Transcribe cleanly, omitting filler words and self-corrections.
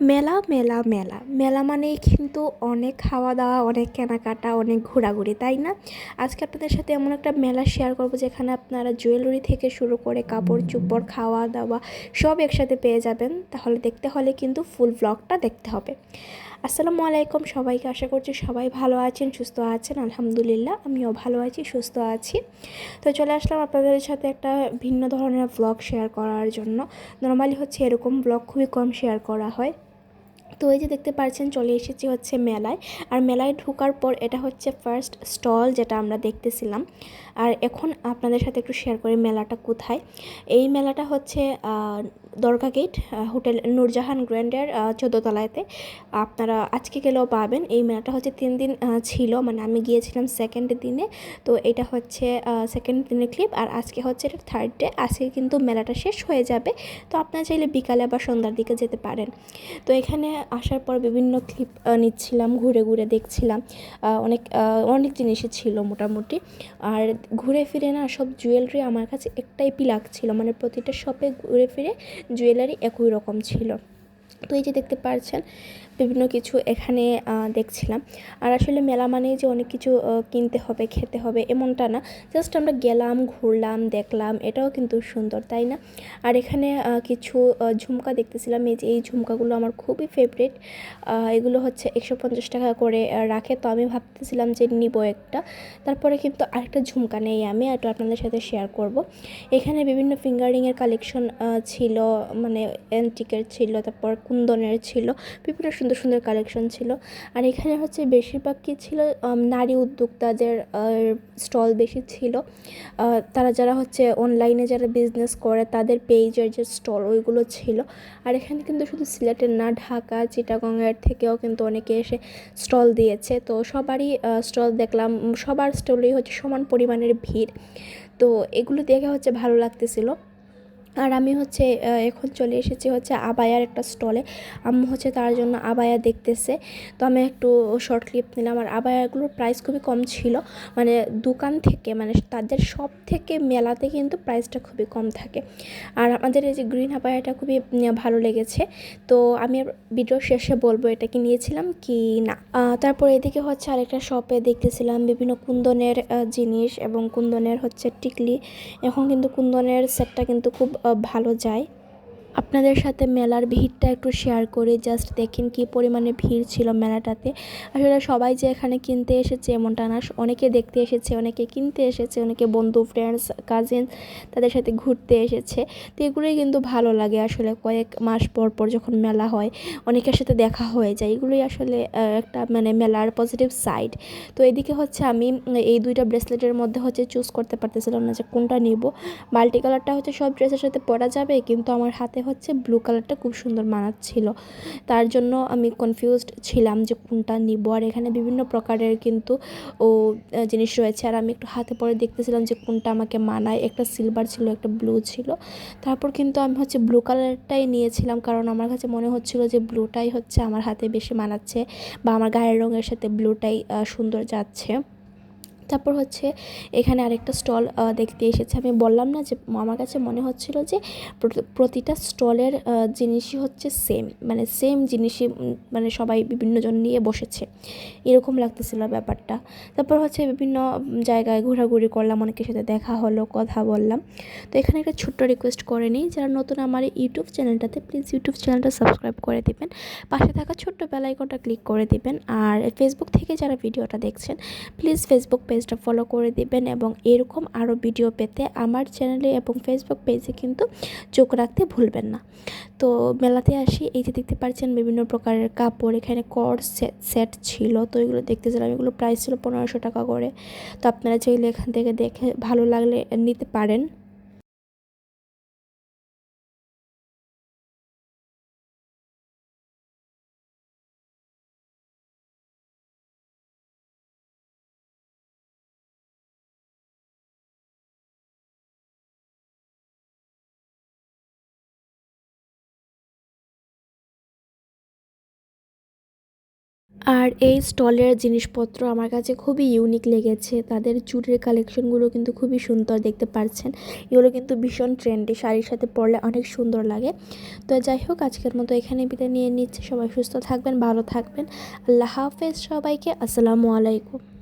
মেলা মেলা মেলা মেলা মানেই কিন্তু অনেক খাওয়া দাওয়া, অনেক কেনাকাটা, অনেক ঘোরাঘুরি, তাই না? আজকে আপনাদের সাথে এমন একটা মেলা শেয়ার করবো যেখানে আপনারা জুয়েলারি থেকে শুরু করে কাপড় চোপড়, খাওয়া দাওয়া সব একসাথে পেয়ে যাবেন। তাহলে দেখতে হলে কিন্তু ফুল ব্লগটা দেখতে হবে। আসসালামু আলাইকুম সবাইকে, আশা করছি সবাই ভালো আছেন, সুস্থ আছেন। আলহামদুলিল্লাহ আমিও ভালো আছি, সুস্থ আছি। তো চলে আসলাম আপনাদের সাথে একটা ভিন্ন ধরনের ব্লগ শেয়ার করার জন্য। নর্মালি হচ্ছে এরকম ব্লগ খুবই কম শেয়ার করা হয়। তো এই যে দেখতে পাচ্ছেন চলে এসেছি হচ্ছে মেলায়। আর মেলায় ঢোকার পর এটা হচ্ছে ফার্স্ট স্টল যেটা আমরা দেখতেছিলাম। আর এখন আপনাদের সাথে একটু শেয়ার করি মেলাটা কোথায়। এই মেলাটা হচ্ছে দরগা গেট, হোটেল নূরজাহান গ্র্যান্ডের 14 তলায়তে। আপনারা আজকে গেলেও পাবেন। এই মেলাটা হচ্ছে 3 দিন ছিল, মানে আমি গিয়েছিলাম সেকেন্ড দিনে। তো এটা হচ্ছে সেকেন্ড দিনের ক্লিপ, আর আজকে হচ্ছে এটা থার্ড ডে। আজকে কিন্তু মেলাটা শেষ হয়ে যাবে। তো আপনারা চাইলে বিকালে বা সন্ধ্যার দিকে যেতে পারেন। তো এখানে আসার পর বিভিন্ন ক্লিপ নিচ্ছিলাম, ঘুরে ঘুরে দেখছিলাম। অনেক অনেক জিনিসই ছিল মোটামুটি। আর ঘুরে ফিরে না সব জুয়েলারি আমার কাছে এক টাইপই লাগছিল, মানে প্রতিটা শপে ঘুরে ফিরে জুয়েলারি একই রকম ছিল। তো এই যে দেখতে পাচ্ছেন বিভিন্ন কিছু এখানে দেখছিলাম। আর আসলে মেলা মানেই যে অনেক কিছু কিনতে হবে, খেতে হবে এমনটা না। জাস্ট আমরা গেলাম, ঘুরলাম, দেখলাম, এটাও কিন্তু সুন্দর, তাই না? আর এখানে কিছু ঝুমকা দেখতেছিলাম। এই যে এই ঝুমকাগুলো আমার খুবই ফেভারিট। এগুলো হচ্ছে 150 টাকা করে রাখে। তো আমি ভাবতেছিলাম যে নিব একটা। তারপরে কিন্তু আরেকটা ঝুমকা নেই, আমি একটু আপনাদের সাথে শেয়ার করব। এখানে বিভিন্ন ফিঙ্গারিংয়ের কালেকশন ছিল, মানে অ্যান্টিকের ছিল, তারপর কুন্দনের ছিল, বিভিন্ন সুন্দর সুন্দর কালেকশন ছিল। আর এখানে হচ্ছে বেশিরভাগ কী ছিল, নারী উদ্যোক্তাদের স্টল বেশি ছিল। তারা যারা হচ্ছে অনলাইনে যারা বিজনেস করে তাদের পেজের যে স্টল ওইগুলো ছিল। আর এখানে কিন্তু শুধু সিলেটের না, ঢাকা চিটাগংয়ের থেকেও কিন্তু অনেকে এসে স্টল দিয়েছে। তো সবারই স্টল দেখলাম, সবার স্টলেই হচ্ছে সমান পরিমাণের ভিড়। তো এগুলো দেখে হচ্ছে ভালো লাগতেছিল। আর আমি হচ্ছে এখন চলে এসেছি হচ্ছে আবায়ার একটা স্টলে। আম্মু হচ্ছে তার জন্য আবায়া দেখতেছে। তো আমি একটু শর্ট ক্লিপ নিলাম। আর আবায়াগুলোর প্রাইস খুবই কম ছিল, মানে দোকান থেকে, মানে তাদের সব থেকে মেলাতে কিন্তু প্রাইসটা খুবই কম থাকে। আর আমাদের এই যে গ্রিন আবায়াটা খুবই ভালো লেগেছে। তো আমি ভিডিও শেষে বলবো এটা কি নিয়েছিলাম কি না। তারপর এদিকে হচ্ছে আরেকটা শপে দেখতেছিলাম বিভিন্ন কুন্দনের জিনিস এবং কুন্দনের হচ্ছে টিকলি। এখন কিন্তু কুন্দনের সেটটা কিন্তু খুব ভালো যায়। আপনাদের সাথে মেলার ভিড়টা একটু শেয়ার করে জাস্ট দেখেন কী পরিমাণে ভিড় ছিল মেলাটাতে। আসলে সবাই যে এখানে কিনতে এসেছে এমনটা না, অনেকে দেখতে এসেছে, অনেকে কিনতে এসেছে, অনেকে বন্ধু, ফ্রেন্ডস, কাজিন তাদের সাথে ঘুরতে এসেছে। তো এগুলোই কিন্তু ভালো লাগে আসলে, কয়েক মাস পর পর যখন মেলা হয় অনেকের সাথে দেখা হয়ে যায়, এগুলোই আসলে একটা মানে মেলার পজিটিভ সাইড। তো এদিকে হচ্ছে আমি এই দুইটা ব্রেসলেটের মধ্যে হচ্ছে চুজ করতে পারতেছিলাম না যে কোনটা নিব। মাল্টি কালারটা হচ্ছে সব ড্রেসের সাথে পরা যাবে, কিন্তু আমার হাতে হচ্ছে ব্লু কালারটা খুব সুন্দর মানাচ্ছিল। তার জন্য আমি কনফিউজড ছিলাম যে কোনটা নিব। আর এখানে বিভিন্ন প্রকারের কিন্তু ও জিনিস রয়েছে। আর আমি একটু হাতে পরে দেখতেছিলাম যে কোনটা আমাকে মানায়। একটা সিলভার ছিল, একটা ব্লু ছিল। তারপর কিন্তু আমি হচ্ছে ব্লু কালারটাই নিয়েছিলাম, কারণ আমার কাছে মনে হচ্ছিল যে ব্লুটাই হচ্ছে আমার হাতে বেশি মানাচ্ছে, বা আমার গায়ের রঙের সাথে ব্লুটাই সুন্দর যাচ্ছে। তারপর হচ্ছে এখানে আরেকটা স্টল দেখতে এসেছে। আমি বললাম না যে আমার কাছে মনে হচ্ছিল যে প্রতিটা স্টলের জিনিসই হচ্ছে সেম, মানে সেম জিনিসই, মানে সবাই বিভিন্ন জন নিয়ে বসেছে, এরকম লাগতেছিল ব্যাপারটা। তারপর হচ্ছে বিভিন্ন জায়গায় ঘোরাঘুরি করলাম, অনেকের সাথে দেখা হলো, কথা বললাম। তো এখানে একটা ছোট্ট রিকোয়েস্ট করে নিই, যারা নতুন আমার ইউটিউব চ্যানেলটাতে, প্লিজ ইউটিউব চ্যানেলটা সাবস্ক্রাইব করে দিবেন, পাশে থাকা ছোট্ট বেল আইকনটা ক্লিক করে দিবেন। আর ফেসবুক থেকে যারা ভিডিওটা দেখছেন প্লিজ ফেসবুক পেজটা ফলো করে দিবেন, এবং এরকম আরও ভিডিও পেতে আমার চ্যানেলে এবং ফেসবুক পেজে কিন্তু চোখ রাখতে ভুলবেন না। তো মেলাতে আসি, এই যে দেখতে পাচ্ছেন বিভিন্ন প্রকারের কাপড়, এখানে কর্ড সেট ছিল। তো এগুলো দেখতেছিলাম, এগুলো প্রাইস ছিল 1500 টাকা করে। তো আপনারা চাইলে এখান থেকে দেখে ভালো লাগলে নিতে পারেন। আর এই স্টলের জিনিসপত্র আমার কাছে খুবই ইউনিক লেগেছে। তাদের চুড়ির কালেকশনগুলো কিন্তু খুবই সুন্দর, দেখতে পাচ্ছেন। এগুলো কিন্তু ভীষণ ট্রেন্ডি, শাড়ির সাথে পরলে অনেক সুন্দর লাগে। তো যাই হোক, আজকের মতো এখানে বিদায় নিয়ে নিচ্ছে। সবাই সুস্থ থাকবেন, ভালো থাকবেন। আল্লাহ হাফেজ সবাইকে। আসসালামু আলাইকুম।